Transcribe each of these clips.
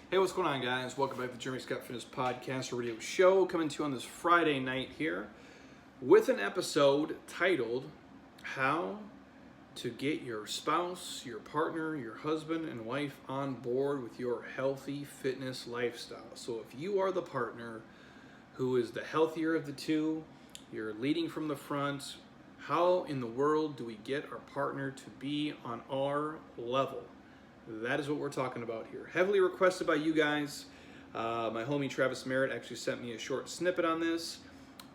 Hey, what's going on, guys? Welcome back to the Jeremy Scott Fitness Podcast, a radio show coming to you on this Friday night here with an episode titled How to Get Your Spouse, Your Partner, Your Husband, and Wife on Board with Your Healthy Fitness Lifestyle. So if you are the partner who is the healthier of the two, you're leading from the front, how in the world do we get our partner to be on our level? That is what we're talking about here. Heavily requested by you guys. My homie Travis Merritt actually sent me a short snippet on this.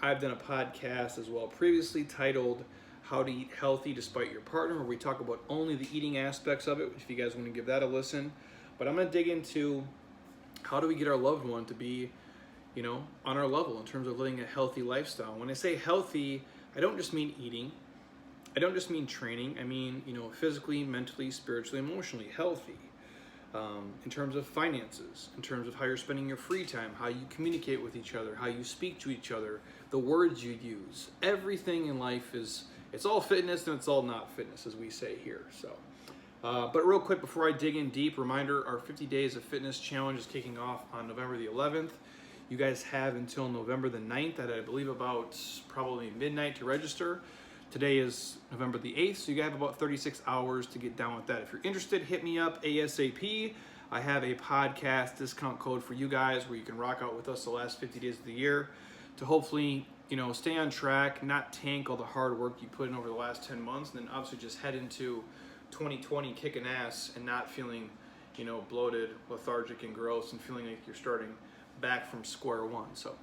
I've done a podcast as well previously titled How to Eat Healthy Despite Your Partner, where we talk about only the eating aspects of it, if you guys want to give that a listen. But I'm going to dig into how do we get our loved one to be, on our level in terms of living a healthy lifestyle. When I say healthy, I don't just mean eating. I don't just mean training. I mean, physically, mentally, spiritually, emotionally healthy. In terms of finances, in terms of how you're spending your free time, how you communicate with each other, how you speak to each other, the words you use. Everything in life it's all fitness and it's all not fitness, as we say here. So, but real quick, before I dig in deep, reminder, our 50 Days of Fitness Challenge is kicking off on November the 11th. You guys have until November the 9th at, I believe, about probably midnight to register. Today is November the 8th, so you have about 36 hours to get down with that. If you're interested, hit me up ASAP. I have a podcast discount code for you guys where you can rock out with us the last 50 days of the year to hopefully, stay on track, not tank all the hard work you put in over the last 10 months, and then obviously just head into 2020 kicking ass and not feeling, bloated, lethargic, and gross, and feeling like you're starting back from square one. So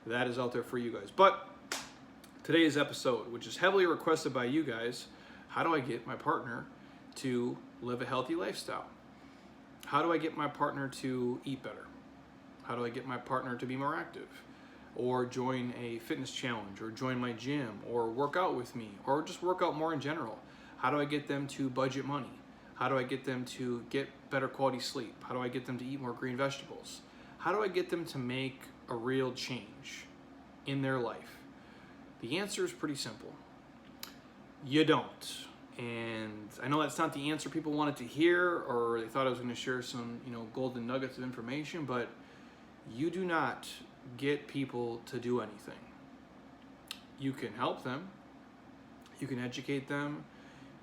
that is out there for you guys. But today's episode, which is heavily requested by you guys, how do I get my partner to live a healthy lifestyle? How do I get my partner to eat better? How do I get my partner to be more active? Or join a fitness challenge, or join my gym, or work out with me, or just work out more in general? How do I get them to budget money? How do I get them to get better quality sleep? How do I get them to eat more green vegetables? How do I get them to make a real change in their life? The answer is pretty simple. You don't. And I know that's not the answer people wanted to hear, or they thought I was going to share some, golden nuggets of information, but you do not get people to do anything. You can help them. You can educate them.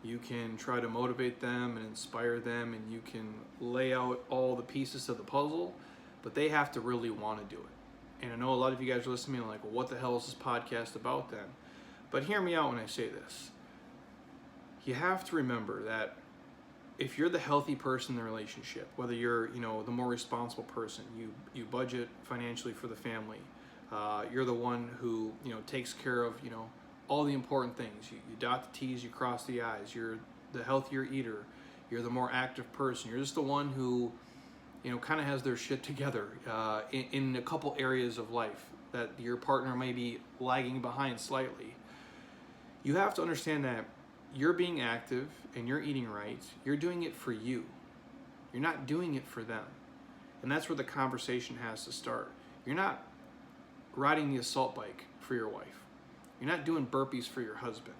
You can try to motivate them and inspire them, and you can lay out all the pieces of the puzzle, but they have to really want to do it. And I know a lot of you guys are listening like, well, what the hell is this podcast about then? But hear me out when I say this. You have to remember that if you're the healthy person in the relationship, whether you're, the more responsible person, you budget financially for the family, you're the one who, takes care of, all the important things. You dot the T's, you cross the I's, you're the healthier eater, you're the more active person, you're just the one who, kind of has their shit together in a couple areas of life that your partner may be lagging behind slightly. You have to understand that you're being active and you're eating right. You're doing it for you. You're not doing it for them. And that's where the conversation has to start. You're not riding the assault bike for your wife. You're not doing burpees for your husband.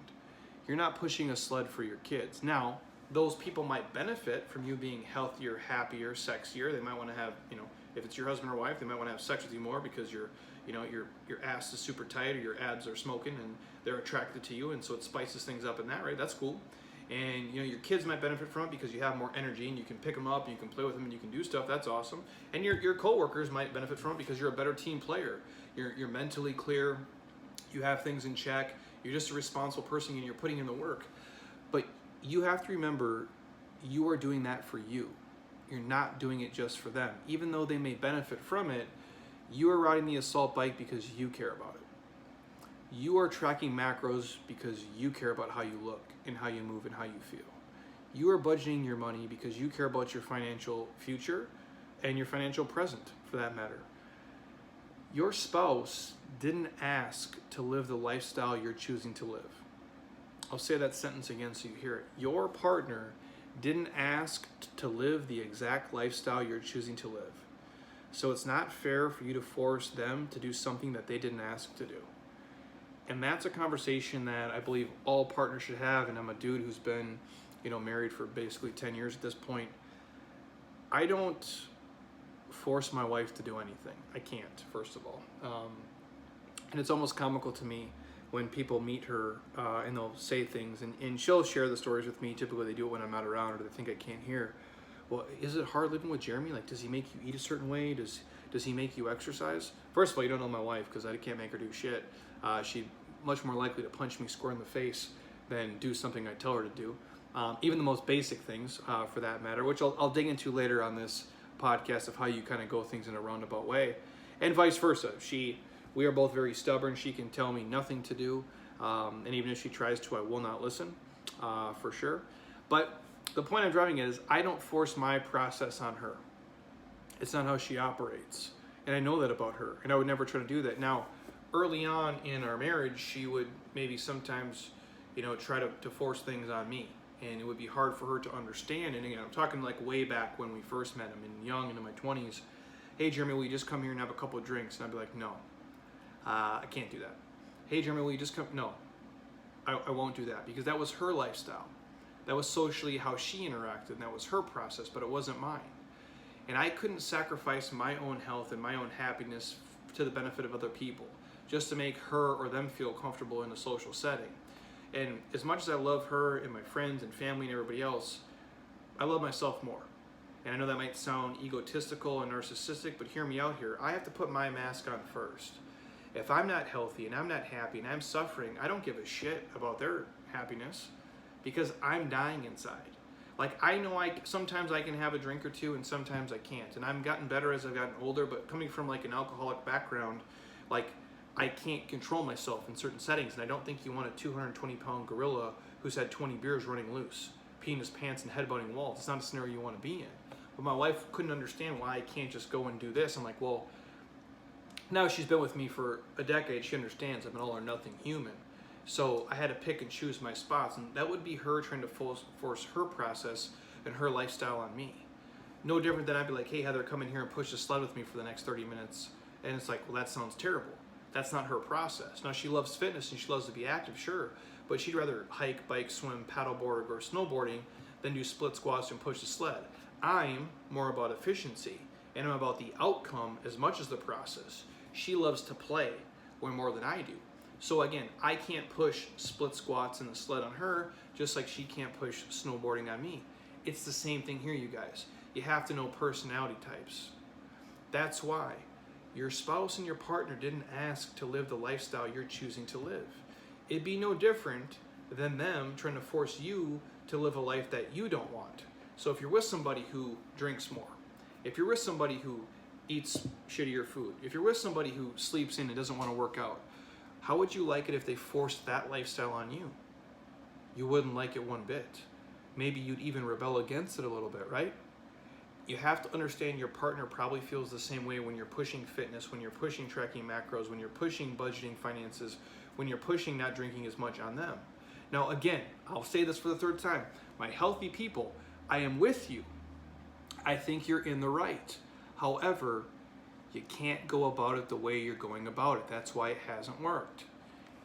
You're not pushing a sled for your kids. Now, those people might benefit from you being healthier, happier, sexier. They might want to have, if it's your husband or wife, they might want to have sex with you more because your ass is super tight or your abs are smoking and they're attracted to you, and so it spices things up in that, right? That's cool. And your kids might benefit from it because you have more energy and you can pick them up and you can play with them and you can do stuff. That's awesome. And your coworkers might benefit from it because you're a better team player. You're mentally clear. You have things in check. You're just a responsible person and you're putting in the work. But you have to remember, you are doing that for you. You're not doing it just for them. Even though they may benefit from it, you are riding the assault bike because you care about it. You are tracking macros because you care about how you look and how you move and how you feel. You are budgeting your money because you care about your financial future and your financial present, for that matter. Your spouse didn't ask to live the lifestyle you're choosing to live. I'll say that sentence again so you hear it. Your partner didn't ask to live the exact lifestyle you're choosing to live. So it's not fair for you to force them to do something that they didn't ask to do. And that's a conversation that I believe all partners should have. And I'm a dude who's been, married for basically 10 years at this point. I don't force my wife to do anything. I can't, first of all. And it's almost comical to me when people meet her and they'll say things, and she'll share the stories with me. Typically they do it when I'm not around, or they think I can't hear. Well, is it hard living with Jeremy? Like, does he make you eat a certain way? Does he make you exercise? First of all, you don't know my wife, because I can't make her do shit. She's much more likely to punch me square in the face than do something I tell her to do. Even the most basic things, for that matter, which I'll dig into later on this podcast, of how you kind of go things in a roundabout way, and vice versa. We are both very stubborn. She can tell me nothing to do, and even if she tries to, I will not listen, for sure. But the point I'm driving at is I don't force my process on her. It's not how she operates, and I know that about her, and I would never try to do that. Now, early on in our marriage, she would maybe sometimes, try to force things on me, and it would be hard for her to understand. And again, I'm talking like way back when we first met. I'm young, into my 20s. Hey, Jeremy, will you just come here and have a couple of drinks? And I'd be like, no, I can't do that. Hey, Jeremy, will you just come? No, I won't do that, because that was her lifestyle. That was socially how she interacted, and that was her process, but it wasn't mine. And I couldn't sacrifice my own health and my own happiness to the benefit of other people, just to make her or them feel comfortable in a social setting. And as much as I love her and my friends and family and everybody else, I love myself more. And I know that might sound egotistical and narcissistic, but hear me out here. I have to put my mask on first. If I'm not healthy and I'm not happy and I'm suffering, I don't give a shit about their happiness, because I'm dying inside. Like, I know sometimes I can have a drink or two, and sometimes I can't. And I've gotten better as I've gotten older, but coming from like an alcoholic background, like, I can't control myself in certain settings. And I don't think you want a 220-pound gorilla who's had 20 beers running loose, peeing his pants and headbutting walls. It's not a scenario you want to be in. But my wife couldn't understand why I can't just go and do this. I'm like, well, now she's been with me for a decade. She understands I'm an all or nothing human. So I had to pick and choose my spots, and that would be her trying to force her process and her lifestyle on me. No different than I'd be like, hey, Heather, come in here and push the sled with me for the next 30 minutes. And it's like, well, that sounds terrible. That's not her process. Now, she loves fitness and she loves to be active, sure, but she'd rather hike, bike, swim, paddleboard, or snowboarding than do split squats and push the sled. I'm more about efficiency, and I'm about the outcome as much as the process. She loves to play way more than I do. So again, I can't push split squats and the sled on her, just like she can't push snowboarding on me. It's the same thing here, you guys. You have to know personality types. That's why your spouse and your partner didn't ask to live the lifestyle you're choosing to live. It'd be no different than them trying to force you to live a life that you don't want. So if you're with somebody who drinks more, if you're with somebody who eats shittier food, if you're with somebody who sleeps in and doesn't want to work out, how would you like it if they forced that lifestyle on you? You wouldn't like it one bit. Maybe you'd even rebel against it a little bit, right? You have to understand your partner probably feels the same way when you're pushing fitness, when you're pushing tracking macros, when you're pushing budgeting finances, when you're pushing not drinking as much on them. Now, again, I'll say this for the third time. My healthy people, I am with you. I think you're in the right. However, you can't go about it the way you're going about it. That's why it hasn't worked.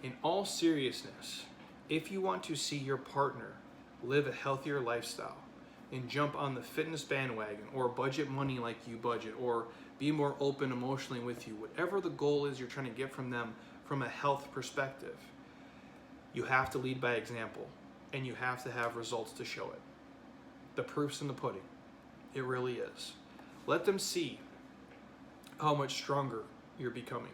In all seriousness, if you want to see your partner live a healthier lifestyle and jump on the fitness bandwagon, or budget money like you budget, or be more open emotionally with you, whatever the goal is you're trying to get from them from a health perspective, you have to lead by example, and you have to have results to show it. The proof's in the pudding. It really is. Let them see how much stronger you're becoming.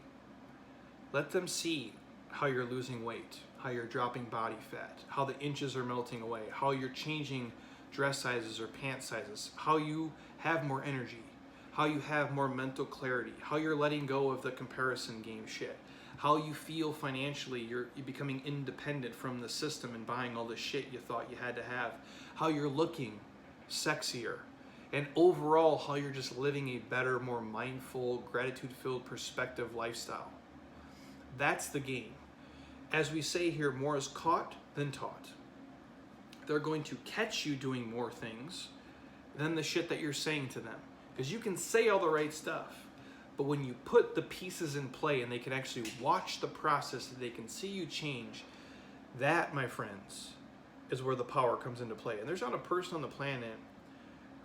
Let them see how you're losing weight, how you're dropping body fat, how the inches are melting away, how you're changing dress sizes or pant sizes, how you have more energy, how you have more mental clarity, how you're letting go of the comparison game shit, how you feel financially, you're becoming independent from the system and buying all the shit you thought you had to have, how you're looking sexier, and overall how you're just living a better, more mindful, gratitude-filled perspective lifestyle. That's the game. As we say here, more is caught than taught. They're going to catch you doing more things than the shit that you're saying to them. Because you can say all the right stuff, but when you put the pieces in play and they can actually watch the process, that they can see you change, that, my friends, is where the power comes into play. And there's not a person on the planet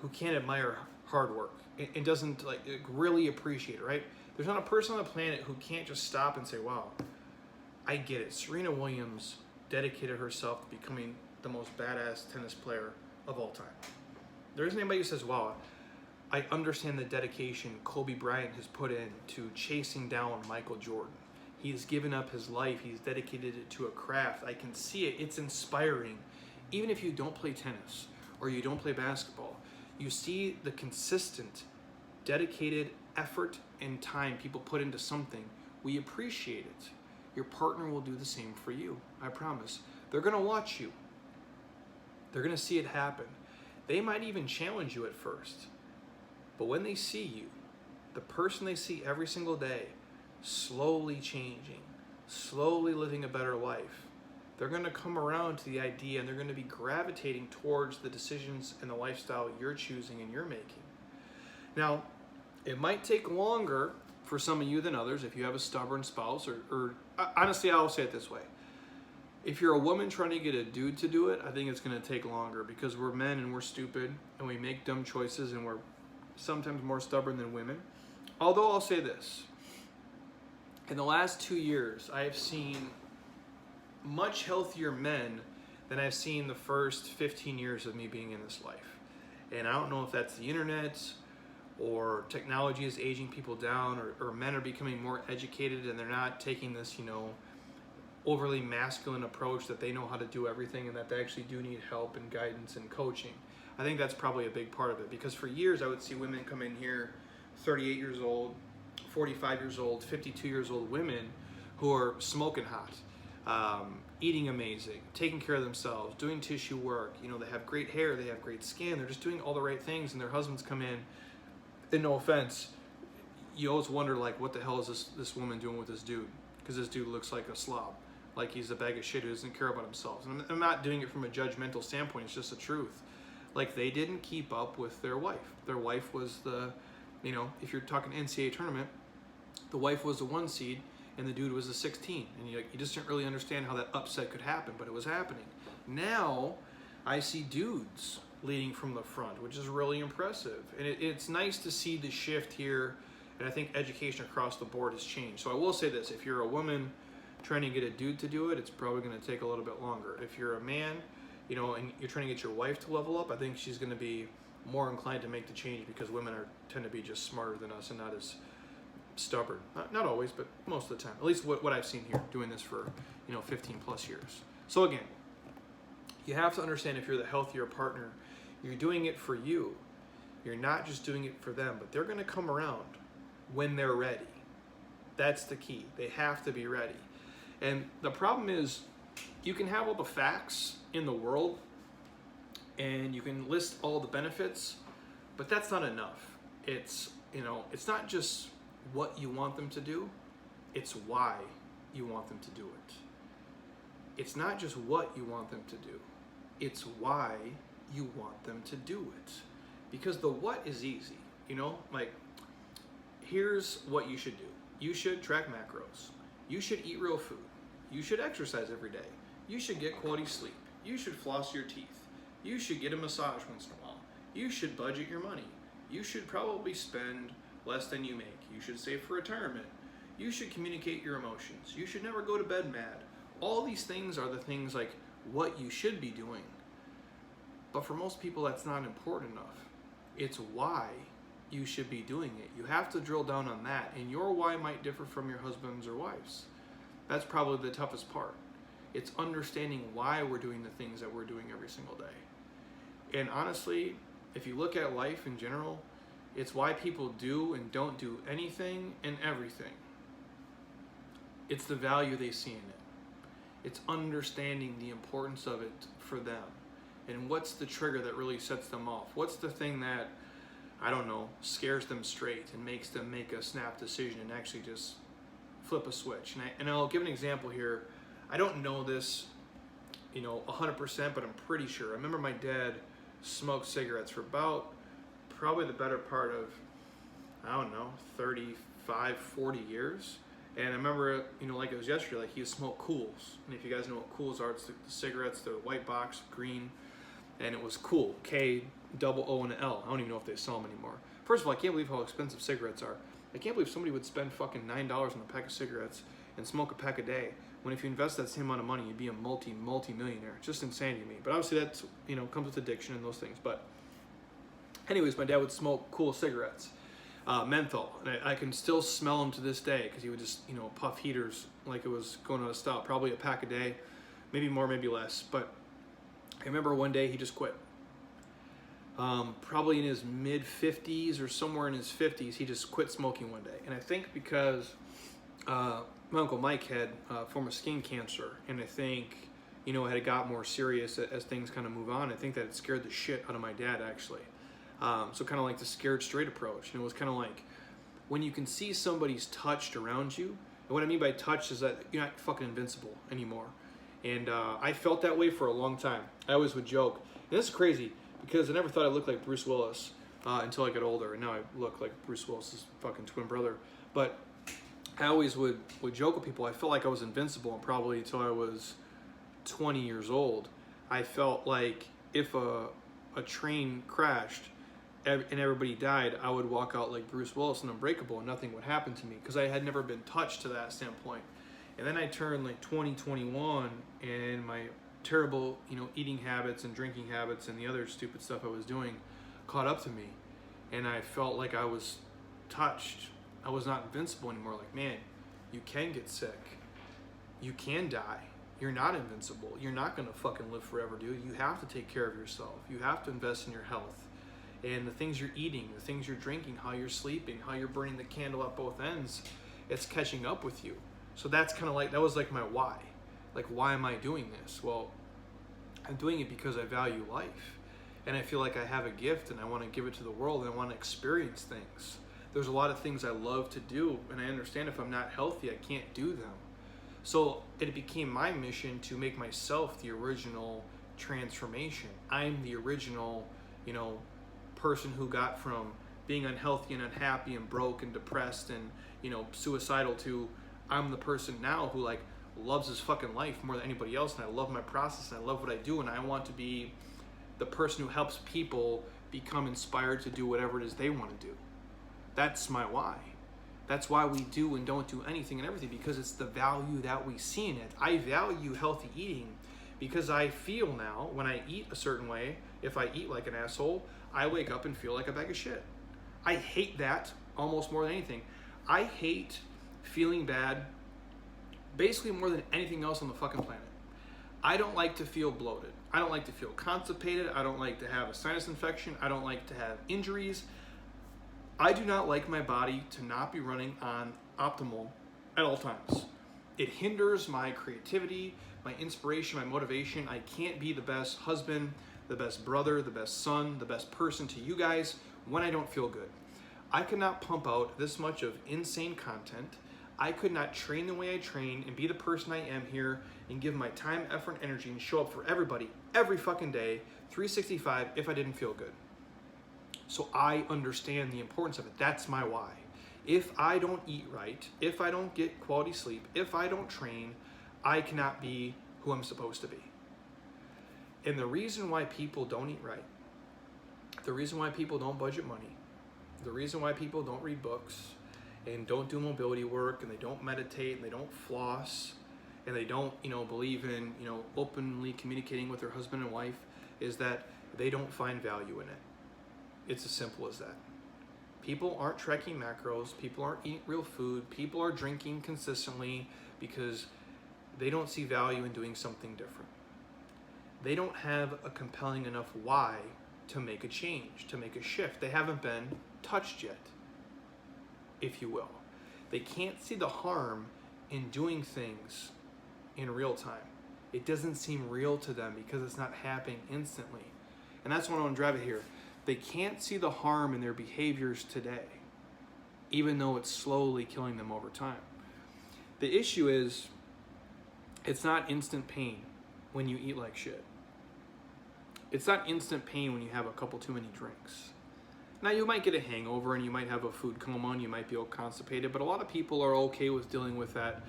who can't admire hard work and doesn't like really appreciate it, right? There's not a person on the planet who can't just stop and say, wow, I get it. Serena Williams dedicated herself to becoming the most badass tennis player of all time. There isn't anybody who says, wow, I understand the dedication Kobe Bryant has put in to chasing down Michael Jordan. He's given up his life. He's dedicated it to a craft. I can see it. It's inspiring. Even if you don't play tennis or you don't play basketball, you see the consistent, dedicated effort and time people put into something. We appreciate it. Your partner will do the same for you. I promise. They're going to watch you. They're going to see it happen. They might even challenge you at first. But when they see you, the person they see every single day, slowly changing, slowly living a better life, they're going to come around to the idea and they're going to be gravitating towards the decisions and the lifestyle you're choosing and you're making. Now, it might take longer for some of you than others if you have a stubborn spouse or honestly, I'll say it this way. If you're a woman trying to get a dude to do it, I think it's going to take longer because we're men and we're stupid and we make dumb choices and we're sometimes more stubborn than women. Although I'll say this, in the last 2 years, I have seen much healthier men than I've seen the first 15 years of me being in this life. And I don't know if that's the internet or technology is aging people down or men are becoming more educated and they're not taking this, overly masculine approach that they know how to do everything and that they actually do need help and guidance and coaching. I think that's probably a big part of it because for years I would see women come in here 38 years old, 45 years old, 52 years old women who are smoking hot, eating amazing, taking care of themselves, doing tissue work. They have great hair, they have great skin, they're just doing all the right things and their husbands come in, and no offense, you always wonder like what the hell is this woman doing with this dude? Because this dude looks like a slob, like he's a bag of shit who doesn't care about himself. And I'm not doing it from a judgmental standpoint, it's just the truth. Like they didn't keep up with their wife. Their wife was the, if you're talking NCAA tournament, the wife was the 1 seed and the dude was the 16. And you just didn't really understand how that upset could happen, but it was happening. Now I see dudes leading from the front, which is really impressive. And it's nice to see the shift here. And I think education across the board has changed. So I will say this, if you're a woman trying to get a dude to do it, it's probably going to take a little bit longer. If you're a man, and you're trying to get your wife to level up, I think she's going to be more inclined to make the change because women tend to be just smarter than us and not as stubborn. Not always, but most of the time. At least what I've seen here, doing this for 15 plus years. So again, you have to understand if you're the healthier partner, you're doing it for you. You're not just doing it for them, but they're going to come around when they're ready. That's the key. They have to be ready. And the problem is, you can have all the facts in the world and you can list all the benefits, but that's not enough. It's not just what you want them to do, it's why you want them to do it. It's not just what you want them to do, it's why you want them to do it. Because the what is easy, like here's what you should do. You should track macros. You should eat real food. You should exercise every day. You should get quality sleep. You should floss your teeth. You should get a massage once in a while. You should budget your money. You should probably spend less than you make. You should save for retirement. You should communicate your emotions. You should never go to bed mad. All these things are the things like what you should be doing. But for most people, that's not important enough. It's why you should be doing it. You have to drill down on that. And your why might differ from your husband's or wife's. That's probably the toughest part. It's understanding why we're doing the things that we're doing every single day. And honestly, if you look at life in general, it's why people do and don't do anything and everything. It's the value they see in it. It's understanding the importance of it for them. And what's the trigger that really sets them off? What's the thing that, scares them straight and makes them make a snap decision and actually just flip a switch? And I'll give an example here. I don't know this, 100%, but I'm pretty sure. I remember my dad smoked cigarettes for probably the better part of, 35, 40 years. And I remember, like it was yesterday, like he smoked Cools. And if you guys know what Cools are, it's the cigarettes, the white box, green. and it was cool. K-O-O and L. I don't even know if they sell them anymore. First of all, I can't believe how expensive cigarettes are. I can't believe somebody would spend fucking $9 on a pack of cigarettes and smoke a pack a day, when if you invest that same amount of money, you'd be a multi-millionaire. It's just insanity to me. But obviously that's, comes with addiction and those things. But anyways, my dad would smoke cool cigarettes, menthol. And I can still smell them to this day, because he would just, puff heaters like it was going out of style. Probably a pack a day, maybe more, maybe less. But I remember one day he just quit. Probably in his mid-50s or somewhere in his 50s, he just quit smoking one day. And I think because my Uncle Mike had a form of skin cancer, and I think, it had got more serious as things kind of move on. I think that it scared the shit out of my dad, actually. So kind of like the scared straight approach. And it was kind of like, when you can see somebody's touched around you, and what I mean by touched is that you're not fucking invincible anymore. And I felt that way for a long time. I always would joke. And this is crazy, because I never thought I looked like Bruce Willis until I got older. And now I look like Bruce Willis's fucking twin brother. But I always would joke with people. I felt like I was invincible, and probably until I was 20 years old. I felt like if a train crashed and everybody died, I would walk out like Bruce Willis and unbreakable, and nothing would happen to me, because I had never been touched to that standpoint. And then I turned like 21, and my terrible, eating habits and drinking habits and the other stupid stuff I was doing caught up to me, and I felt like I was touched. I was not invincible anymore. Like, man, you can get sick. You can die. You're not invincible. You're not gonna fucking live forever, dude. You have to take care of yourself. You have to invest in your health. And the things you're eating, the things you're drinking, how you're sleeping, how you're burning the candle at both ends, it's catching up with you. So that's kind of like, that was like my why. Like, why am I doing this? Well, I'm doing it because I value life. And I feel like I have a gift, and I want to give it to the world, and I want to experience things. There's a lot of things I love to do, and I understand if I'm not healthy, I can't do them. So it became my mission to make myself the original transformation. I'm the original, person who got from being unhealthy and unhappy and broke and depressed and, suicidal to, I'm the person now who like loves his fucking life more than anybody else, and I love my process, and I love what I do, and I want to be the person who helps people become inspired to do whatever it is they want to do. That's my why. That's why we do and don't do anything and everything, because it's the value that we see in it. I value healthy eating because I feel now when I eat a certain way, if I eat like an asshole, I wake up and feel like a bag of shit. I hate that almost more than anything. I hate feeling bad basically more than anything else on the fucking planet. I don't like to feel bloated. I don't like to feel constipated. I don't like to have a sinus infection. I don't like to have injuries. I do not like my body to not be running on optimal at all times. It hinders my creativity, my inspiration, my motivation. I can't be the best husband, the best brother, the best son, the best person to you guys when I don't feel good. I could not pump out this much of insane content. I could not train the way I train and be the person I am here and give my time, effort, and energy and show up for everybody every fucking day, 365, if I didn't feel good. So I understand the importance of it. That's my why. If I don't eat right, if I don't get quality sleep, if I don't train, I cannot be who I'm supposed to be. And the reason why people don't eat right, the reason why people don't budget money, the reason why people don't read books and don't do mobility work, and they don't meditate, and they don't floss, and they don't, believe in, openly communicating with their husband and wife, is that they don't find value in it. It's as simple as that. People aren't tracking macros, people aren't eating real food, people are drinking consistently because they don't see value in doing something different. They don't have a compelling enough why to make a change, to make a shift. They haven't been touched yet, if you will. They can't see the harm in doing things in real time. It doesn't seem real to them because it's not happening instantly. And that's what I want to drive it here. They can't see the harm in their behaviors today, even though it's slowly killing them over time. The issue is, it's not instant pain when you eat like shit. It's not instant pain when you have a couple too many drinks. Now, you might get a hangover and you might have a food coma and you might be all constipated, but a lot of people are okay with dealing with that.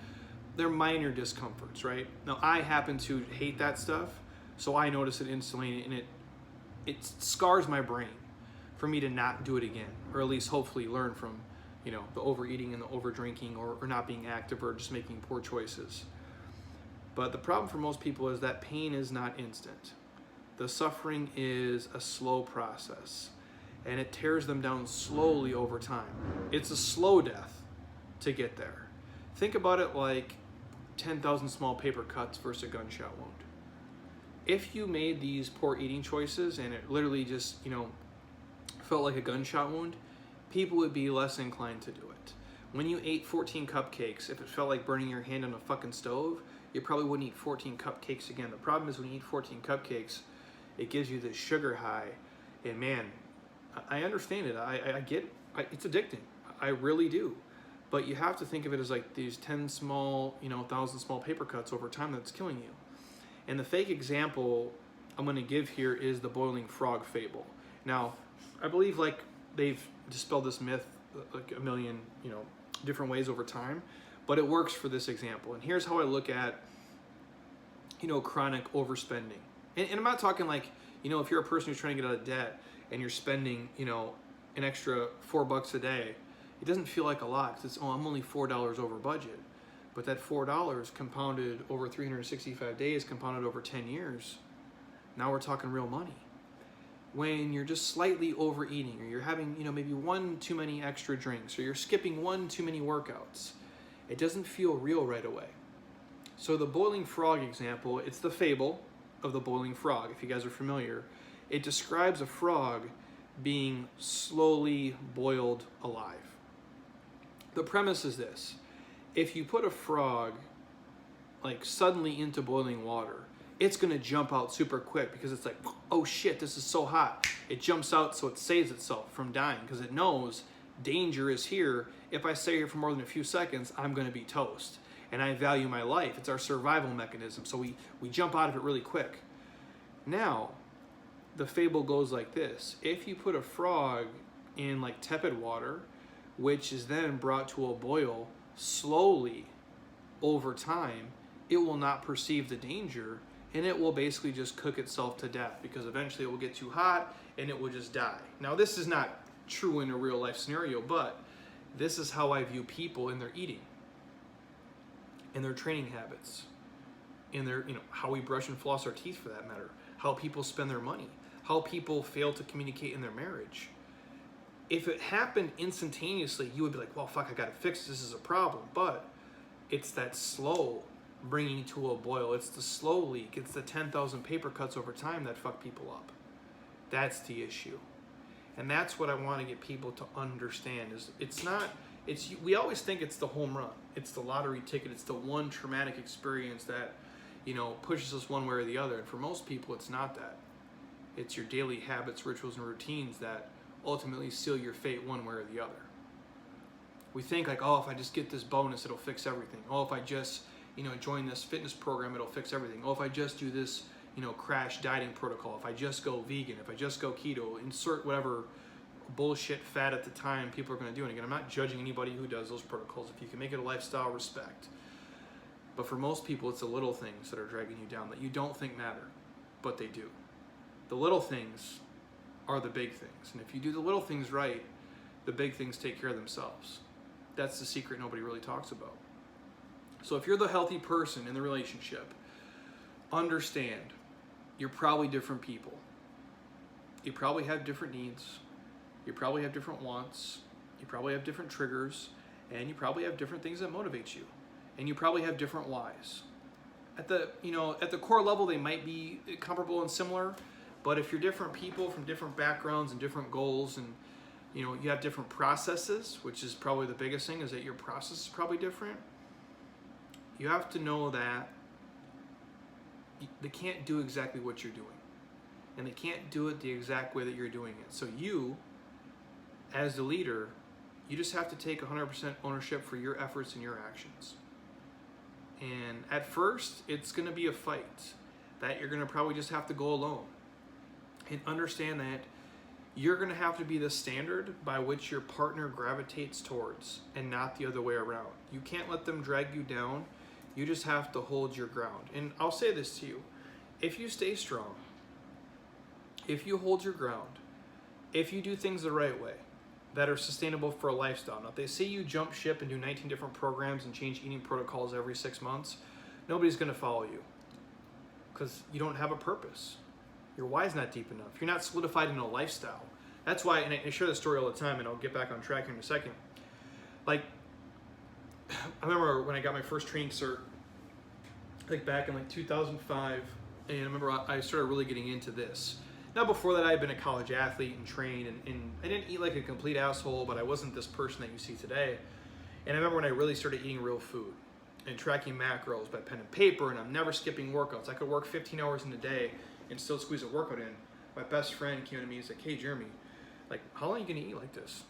They're minor discomforts, right? Now, I happen to hate that stuff, so I notice it instantly, and it it scars my brain for me to not do it again, or at least hopefully learn from, the overeating and the over drinking, or not being active, or just making poor choices. But the problem for most people is that pain is not instant. The suffering is a slow process, and it tears them down slowly over time. It's a slow death to get there. Think about it like 10,000 small paper cuts versus a gunshot wound. If you made these poor eating choices and it literally just, felt like a gunshot wound, people would be less inclined to do it. When you ate 14 cupcakes, if it felt like burning your hand on a fucking stove, you probably wouldn't eat 14 cupcakes again. The problem is when you eat 14 cupcakes, it gives you this sugar high. And man, I understand it. I get it. It's addicting. I really do. But you have to think of it as like these 10 small, 1,000 small paper cuts over time that's killing you. And the fake example I'm going to give here is the boiling frog fable. Now, I believe like they've dispelled this myth like a million, different ways over time, but it works for this example. And here's how I look at, chronic overspending. And I'm not talking like, if you're a person who's trying to get out of debt and you're spending, an extra $4 a day, it doesn't feel like a lot because it's, I'm only $4 over budget. But that $4 compounded over 365 days, compounded over 10 years, now we're talking real money. When you're just slightly overeating, or you're having, maybe one too many extra drinks, or you're skipping one too many workouts, it doesn't feel real right away. So the boiling frog example, it's the fable of the boiling frog. If you guys are familiar, it describes a frog being slowly boiled alive. The premise is this: if you put a frog like suddenly into boiling water, it's gonna jump out super quick because it's like, oh shit, this is so hot. It jumps out so it saves itself from dying because it knows danger is here. If I stay here for more than a few seconds, I'm gonna be toast. And I value my life. It's our survival mechanism. So we jump out of it really quick. Now, the fable goes like this. If you put a frog in like tepid water, which is then brought to a boil slowly over time, it will not perceive the danger, and it will basically just cook itself to death because eventually it will get too hot and it will just die. Now, this is not true in a real life scenario, but this is how I view people in their eating, in their training habits, in their, how we brush and floss our teeth for that matter, how people spend their money, how people fail to communicate in their marriage. If it happened instantaneously, you would be like, well, fuck, I gotta fix this, this is a problem. But it's that slow bringing to a boil. It's the slow leak. It's the 10,000 paper cuts over time that fuck people up. That's the issue. And that's what I want to get people to understand is we always think it's the home run. It's the lottery ticket. It's the one traumatic experience that, pushes us one way or the other. And for most people, it's not that. It's your daily habits, rituals, and routines that ultimately seal your fate one way or the other. We think like, oh, if I just get this bonus, it'll fix everything. Oh, if I just, join this fitness program, it'll fix everything. Oh, if I just do this, crash dieting protocol, if I just go vegan, if I just go keto, insert whatever bullshit fad at the time people are going to do. And again, I'm not judging anybody who does those protocols. If you can make it a lifestyle, respect. But for most people, it's the little things that are dragging you down that you don't think matter, but they do. The little things are the big things. And if you do the little things right, the big things take care of themselves. That's the secret nobody really talks about. So if you're the healthy person in the relationship, understand you're probably different people. You probably have different needs. You probably have different wants. You probably have different triggers. And you probably have different things that motivate you. And you probably have different whys. At the core level, they might be comparable and similar. But if you're different people from different backgrounds and different goals, and you have different processes, which is probably the biggest thing, is that your process is probably different. You have to know that they can't do exactly what you're doing. And they can't do it the exact way that you're doing it. So you, as the leader, you just have to take 100% ownership for your efforts and your actions. And at first, it's going to be a fight that you're going to probably just have to go alone. And understand that you're going to have to be the standard by which your partner gravitates towards and not the other way around. You can't let them drag you down. You just have to hold your ground. And I'll say this to you. If you stay strong, if you hold your ground, if you do things the right way, that are sustainable for a lifestyle. Now, if they say you jump ship and do 19 different programs and change eating protocols every 6 months, nobody's going to follow you because you don't have a purpose. Your why's not deep enough. You're not solidified in a lifestyle. That's why, and I share this story all the time, and I'll get back on track here in a second. Like, I remember when I got my first training cert, like back in like 2005, and I remember I started really getting into this. Now, before that, I had been a college athlete and trained, and I didn't eat like a complete asshole, but I wasn't this person that you see today. And I remember when I really started eating real food and tracking macros by pen and paper, and I'm never skipping workouts. I could work 15 hours in a day and still squeeze a workout in. My best friend came to me and said, "Hey, Jeremy, like, how long are you gonna eat like this?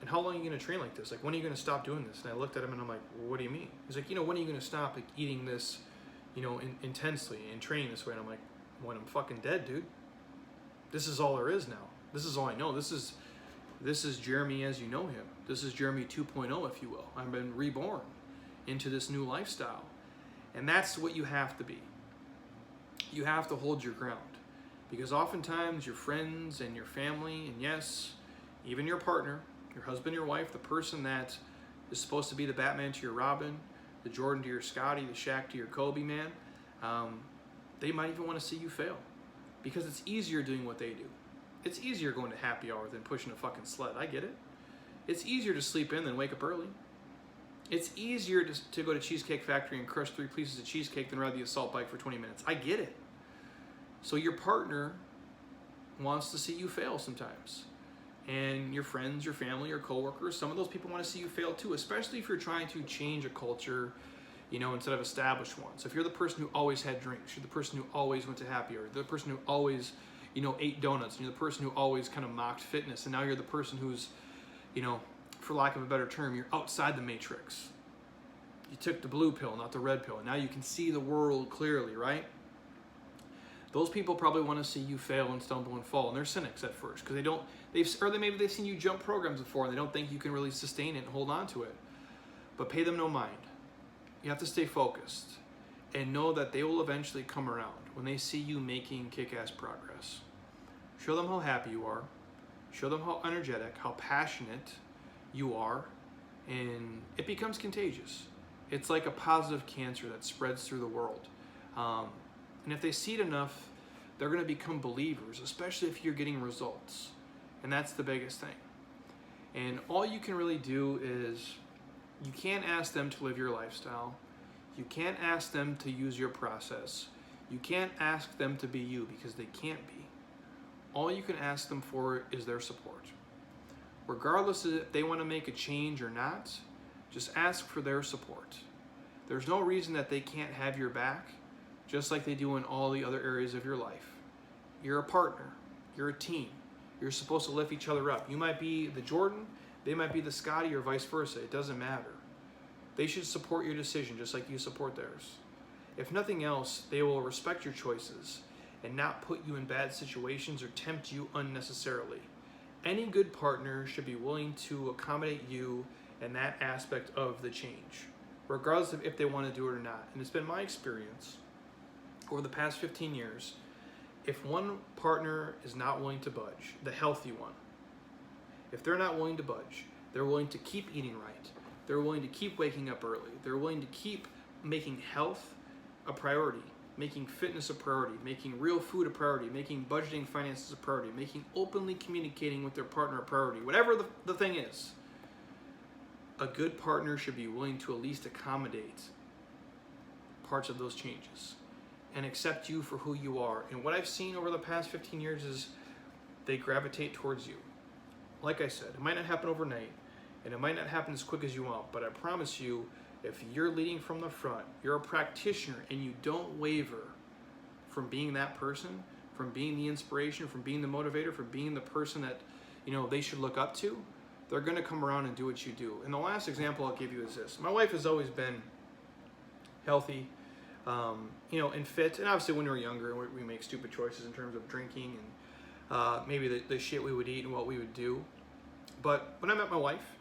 And how long are you gonna train like this? Like, when are you gonna stop doing this?" And I looked at him and I'm like, well, "What do you mean?" He's like, when are you gonna stop like eating this, intensely and training this way? And I'm like, when I'm fucking dead, dude. This is all there is now. This is all I know. This is Jeremy as you know him. This is Jeremy 2.0, if you will. I've been reborn into this new lifestyle. And that's what you have to be. You have to hold your ground. Because oftentimes your friends and your family, and yes, even your partner, your husband, your wife, the person that is supposed to be the Batman to your Robin, the Jordan to your Scotty, the Shaq to your Kobe, man, they might even want to see you fail. Because it's easier doing what they do. It's easier going to happy hour than pushing a fucking sled. I get it. It's easier to sleep in than wake up early. It's easier to go to Cheesecake Factory and crush 3 pieces of cheesecake than ride the assault bike for 20 minutes. I get it. So your partner wants to see you fail sometimes. And your friends, your family, your coworkers, some of those people want to see you fail too, especially if you're trying to change a culture, instead of establish one. So if you're the person who always had drinks, you're the person who always went to happy hour, the person who always, ate donuts, and you're the person who always kind of mocked fitness, and now you're the person who's, for lack of a better term, you're outside the matrix. You took the blue pill, not the red pill, and now you can see the world clearly, right? Those people probably want to see you fail and stumble and fall, and they're cynics at first because maybe they've seen you jump programs before and they don't think you can really sustain it and hold on to it. But pay them no mind. You have to stay focused and know that they will eventually come around when they see you making kick-ass progress. Show them how happy you are. Show them how energetic, how passionate you are, and it becomes contagious. It's like a positive cancer that spreads through the world. And if they see it enough, they're going to become believers, especially if you're getting results. And that's the biggest thing. And all you can really do is, you can't ask them to live your lifestyle. You can't ask them to use your process. You can't ask them to be you because they can't be. All you can ask them for is their support. Regardless of if they want to make a change or not, just ask for their support. There's no reason that they can't have your back, just like they do in all the other areas of your life. You're a partner. You're a team. You're supposed to lift each other up. You might be the Jordan, they might be the Scotty, or vice versa. It doesn't matter. They should support your decision just like you support theirs. If nothing else, they will respect your choices and not put you in bad situations or tempt you unnecessarily. Any good partner should be willing to accommodate you in that aspect of the change, regardless of if they want to do it or not. And it's been my experience over the past 15 years, if one partner is not willing to budge, the healthy one, if they're not willing to budge, they're willing to keep eating right, they're willing to keep waking up early, they're willing to keep making health a priority, making fitness a priority, making real food a priority, making budgeting finances a priority, making openly communicating with their partner a priority, whatever the thing is, a good partner should be willing to at least accommodate parts of those changes and accept you for who you are. And what I've seen over the past 15 years is they gravitate towards you. Like I said, it might not happen overnight, and it might not happen as quick as you want, but I promise you, if you're leading from the front, you're a practitioner, and you don't waver from being that person, from being the inspiration, from being the motivator, from being the person that they should look up to, they're going to come around and do what you do. And the last example I'll give you is this. My wife has always been healthy, and fit. And obviously when we were younger, we make stupid choices in terms of drinking and maybe the shit we would eat and what we would do. But when I met my wife,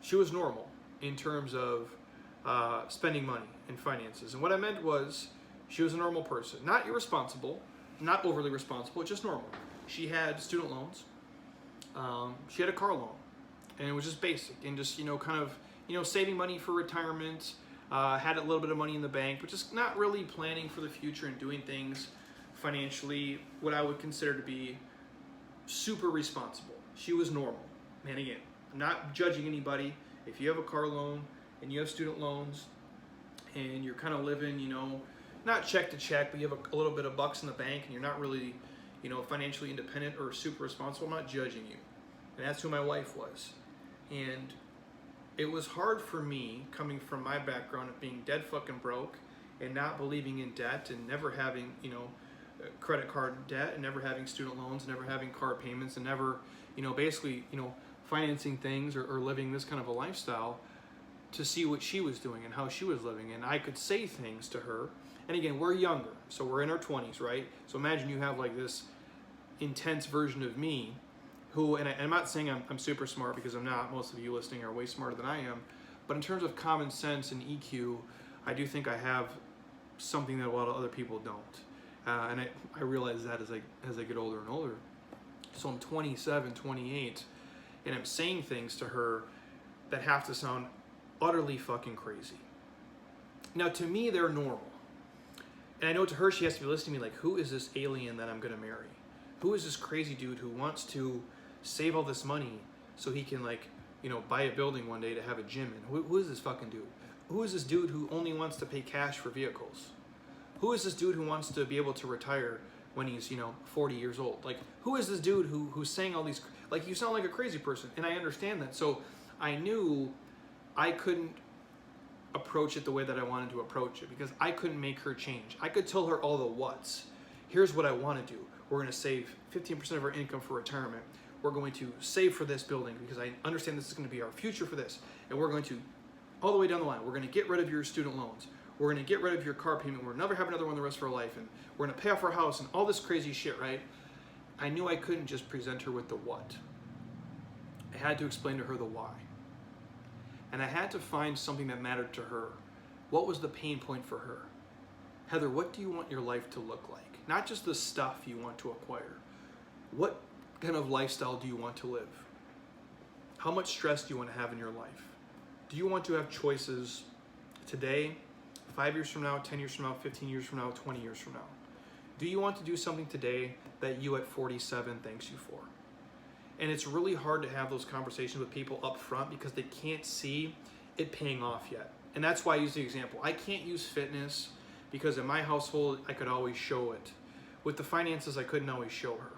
she was normal in terms of spending money and finances. And what I meant was she was a normal person. Not irresponsible, not overly responsible, just normal. She had student loans. She had a car loan, and it was just basic and just, kind of, saving money for retirement, had a little bit of money in the bank, but just not really planning for the future and doing things financially, what I would consider to be super responsible. She was normal. And again, I'm not judging anybody. If you have a car loan and you have student loans and you're kind of living, not check to check, but you have a little bit of bucks in the bank and you're not really, financially independent or super responsible, I'm not judging you. And that's who my wife was. And it was hard for me, coming from my background of being dead fucking broke and not believing in debt and never having, credit card debt and never having student loans, never having car payments and never, basically, financing things or living this kind of a lifestyle, to see what she was doing and how she was living. And I could say things to her. And again, we're younger, so we're in our 20s, right? So imagine you have like this intense version of me who, and I'm not saying I'm super smart, because I'm not. Most of you listening are way smarter than I am. But in terms of common sense and EQ, I do think I have something that a lot of other people don't. And I realize that as I get older and older. So I'm 27, 28, and I'm saying things to her that have to sound utterly fucking crazy. Now, to me, they're normal. And I know to her, she has to be listening to me like, who is this alien that I'm going to marry? Who is this crazy dude who wants to save all this money so he can, buy a building one day to have a gym in? Who is this fucking dude? Who is this dude who only wants to pay cash for vehicles? Who is this dude who wants to be able to retire when he's, 40 years old? Like, who is this dude who's saying all these, like, you sound like a crazy person. And I understand that. So I knew I couldn't approach it the way that I wanted to approach it, because I couldn't make her change. I could tell her all the what's. Here's what I want to do. We're going to save 15% of our income for retirement. We're going to save for this building because I understand this is going to be our future for this. And we're going to, all the way down the line, we're going to get rid of your student loans. We're going to get rid of your car payment. We'll never have another one the rest of our life. And we're going to pay off our house and all this crazy shit, right? I knew I couldn't just present her with the what. I had to explain to her the why. And I had to find something that mattered to her. What was the pain point for her? Heather, what do you want your life to look like? Not just the stuff you want to acquire. What kind of lifestyle do you want to live? How much stress do you want to have in your life? Do you want to have choices today, 5 years from now, 10 years from now, 15 years from now, 20 years from now? Do you want to do something today that you at 47 thanks you for? And it's really hard to have those conversations with people up front because they can't see it paying off yet. And that's why I use the example. I can't use fitness because in my household, I could always show it. With the finances, I couldn't always show her.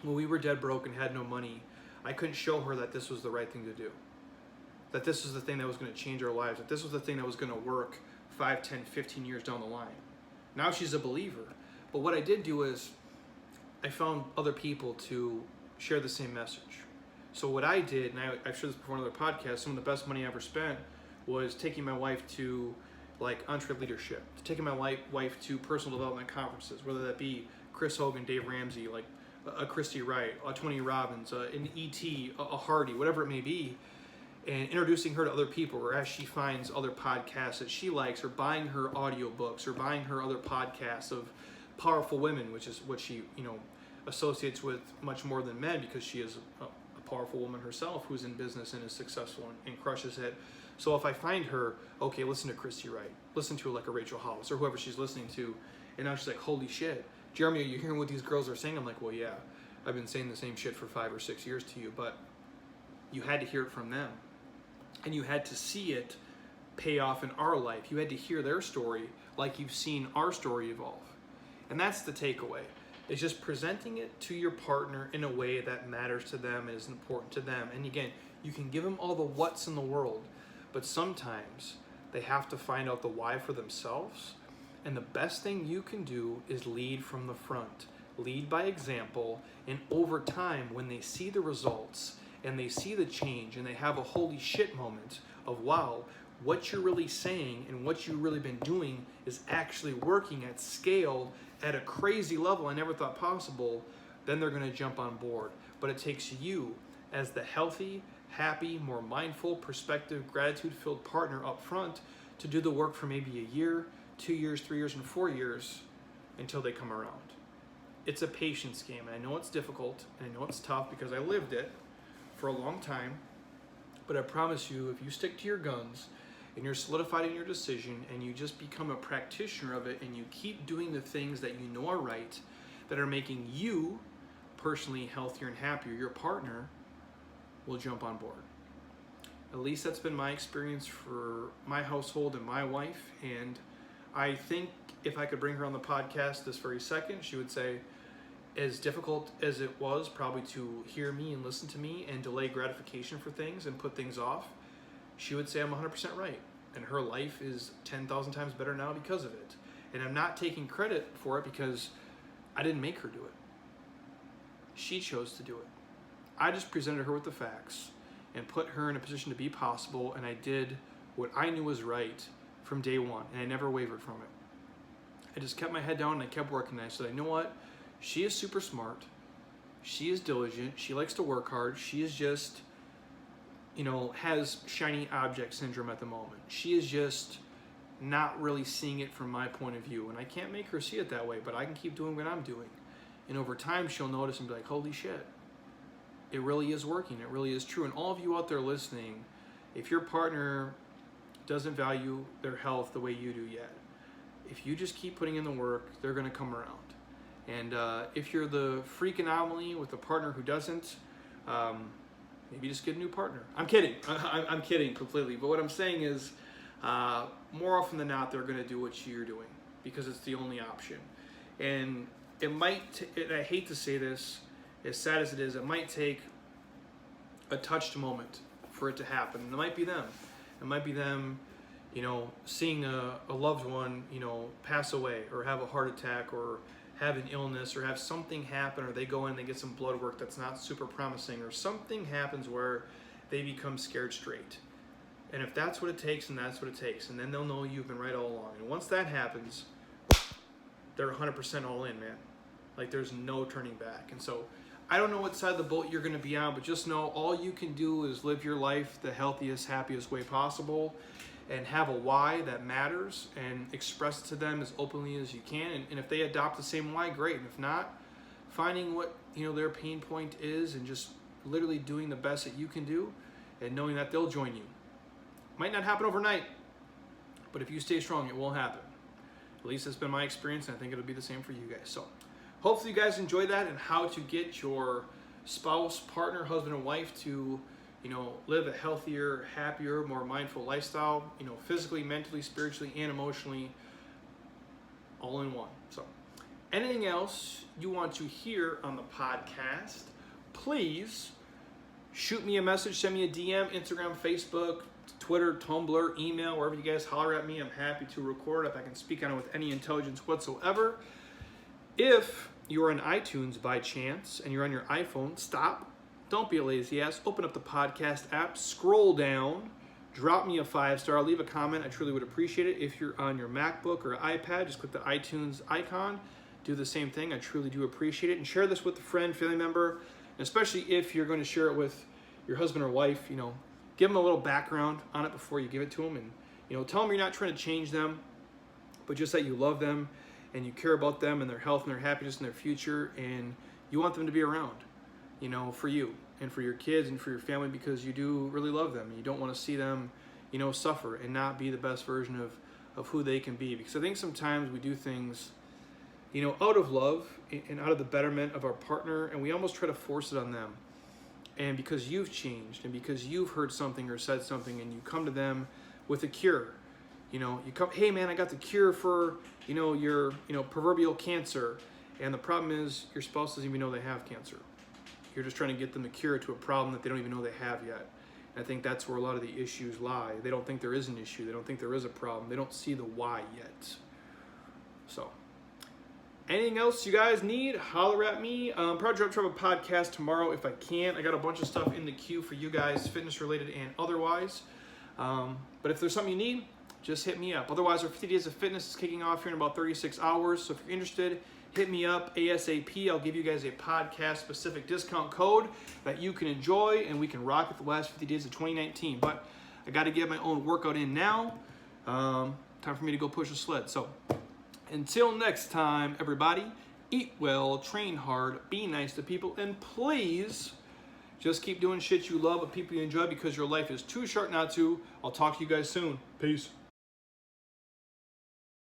When we were dead broke and had no money, I couldn't show her that this was the right thing to do. That this was the thing that was going to change our lives. That this was the thing that was going to work 5, 10, 15 years down the line. Now she's a believer. But what I did do is I found other people to share the same message. So what I did, and I've shared this before on other podcasts, some of the best money I ever spent was taking my wife to entre leadership, taking my wife to personal development conferences, whether that be Chris Hogan, Dave Ramsey, a Christy Wright, a Tony Robbins, an E.T., a Hardy, whatever it may be, and introducing her to other people, or as she finds other podcasts that she likes, or buying her audiobooks, or buying her other podcasts of powerful women, which is what she, associates with much more than men, because she is a powerful woman herself who's in business and is successful and crushes it. So if I find her, okay, listen to Christy Wright, listen to a Rachel Hollis or whoever she's listening to, and now she's like, holy shit, Jeremy, are you hearing what these girls are saying? I'm like, well, yeah, I've been saying the same shit for 5 or 6 years to you, but you had to hear it from them. And you had to see it pay off in our life. You had to hear their story like you've seen our story evolve. And that's the takeaway. It's just presenting it to your partner in a way that matters to them and is important to them. And again, you can give them all the what's in the world, but sometimes they have to find out the why for themselves. And the best thing you can do is lead from the front. Lead by example, and over time, when they see the results and they see the change and they have a holy shit moment of, wow, what you're really saying and what you've really been doing is actually working at scale at a crazy level I never thought possible, then they're going to jump on board. But it takes you as the healthy, happy, more mindful, perspective, gratitude-filled partner up front to do the work for maybe a year, 2 years, 3 years, and 4 years until they come around. it's a patience game. And I know it's difficult, and I know it's tough because I lived it for a long time. But I promise you, if you stick to your guns and you're solidified in your decision and you just become a practitioner of it and you keep doing the things that you know are right, that are making you personally healthier and happier, your partner will jump on board. At least that's been my experience for my household and my wife. And I think if I could bring her on the podcast this very second, she would say, as difficult as it was probably to hear me and listen to me and delay gratification for things and put things off, she would say I'm 100% right. And her life is 10,000 times better now because of it. And I'm not taking credit for it because I didn't make her do it. She chose to do it. I just presented her with the facts and put her in a position to be possible, and I did what I knew was right from day one, and I never wavered from it. I just kept my head down and I kept working. And I said, you know what? She is super smart. She is diligent. She likes to work hard. She is just, has shiny object syndrome at the moment. She is just not really seeing it from my point of view. And I can't make her see it that way, but I can keep doing what I'm doing. And over time, she'll notice and be like, holy shit, it really is working. It really is true. And all of you out there listening, if your partner doesn't value their health the way you do yet, if you just keep putting in the work, they're going to come around. And if you're the freak anomaly with a partner who doesn't, maybe just get a new partner. I'm kidding. I'm kidding completely. But what I'm saying is, more often than not, they're going to do what you're doing because it's the only option. And it might, and I hate to say this, as sad as it is, it might take a touched moment for it to happen. And it might be them. It might be them, seeing a loved one, pass away or have a heart attack or have an illness or have something happen, or they go in and they get some blood work that's not super promising, or something happens where they become scared straight. And if that's what it takes, then that's what it takes. And then they'll know you've been right all along. And once that happens, they're 100% all in, man. Like, there's no turning back. And so I don't know what side of the boat you're going to be on, but just know all you can do is live your life the healthiest, happiest way possible, and have a why that matters and express it to them as openly as you can. And if they adopt the same why, great. And if not, finding what their pain point is and just literally doing the best that you can do and knowing that they'll join you. Might not happen overnight, but if you stay strong, it will happen. At least that's been my experience, and I think it'll be the same for you guys. So hopefully you guys enjoy that and how to get your spouse, partner, husband, and wife to live a healthier, happier, more mindful lifestyle, physically, mentally, spiritually, and emotionally, all in one. So anything else you want to hear on the podcast, please shoot me a message, send me a DM, Instagram, Facebook, Twitter, Tumblr, email, wherever you guys holler at me. I'm happy to record if I can speak on it with any intelligence whatsoever. If you're on iTunes by chance and you're on your iPhone, stop. Don't be a lazy ass. Open up the podcast app, scroll down, drop me a 5-star, leave a comment. I truly would appreciate it. If you're on your MacBook or iPad, just click the iTunes icon. Do the same thing. I truly do appreciate it. And share this with a friend, family member, and especially if you're going to share it with your husband or wife, give them a little background on it before you give it to them. And, tell them you're not trying to change them, but just that you love them and you care about them and their health and their happiness and their future, and you want them to be around, for you and for your kids and for your family, because you do really love them. You don't want to see them, suffer and not be the best version of who they can be. Because I think sometimes we do things, out of love and out of the betterment of our partner, and we almost try to force it on them. And because you've changed and because you've heard something or said something, and you come to them with a cure, you come, hey man, I got the cure for, your, proverbial cancer. And the problem is your spouse doesn't even know they have cancer. You're just trying to get them the cure to a problem that they don't even know they have yet. And I think that's where a lot of the issues lie. They don't think there is an issue. They don't think there is a problem. They don't see the why yet. So anything else you guys need, holler at me. Probably drop a podcast tomorrow if I can. I got a bunch of stuff in the queue for you guys, fitness related and otherwise. But if there's something you need, just hit me up. Otherwise, our 50 Days of Fitness is kicking off here in about 36 hours. So if you're interested, hit me up ASAP. I'll give you guys a podcast specific discount code that you can enjoy, and we can rock it the last 50 days of 2019. But I got to get my own workout in now. Time for me to go push a sled. So until next time, everybody, eat well, train hard, be nice to people, and please just keep doing shit you love with people you enjoy because your life is too short not to. I'll talk to you guys soon. Peace.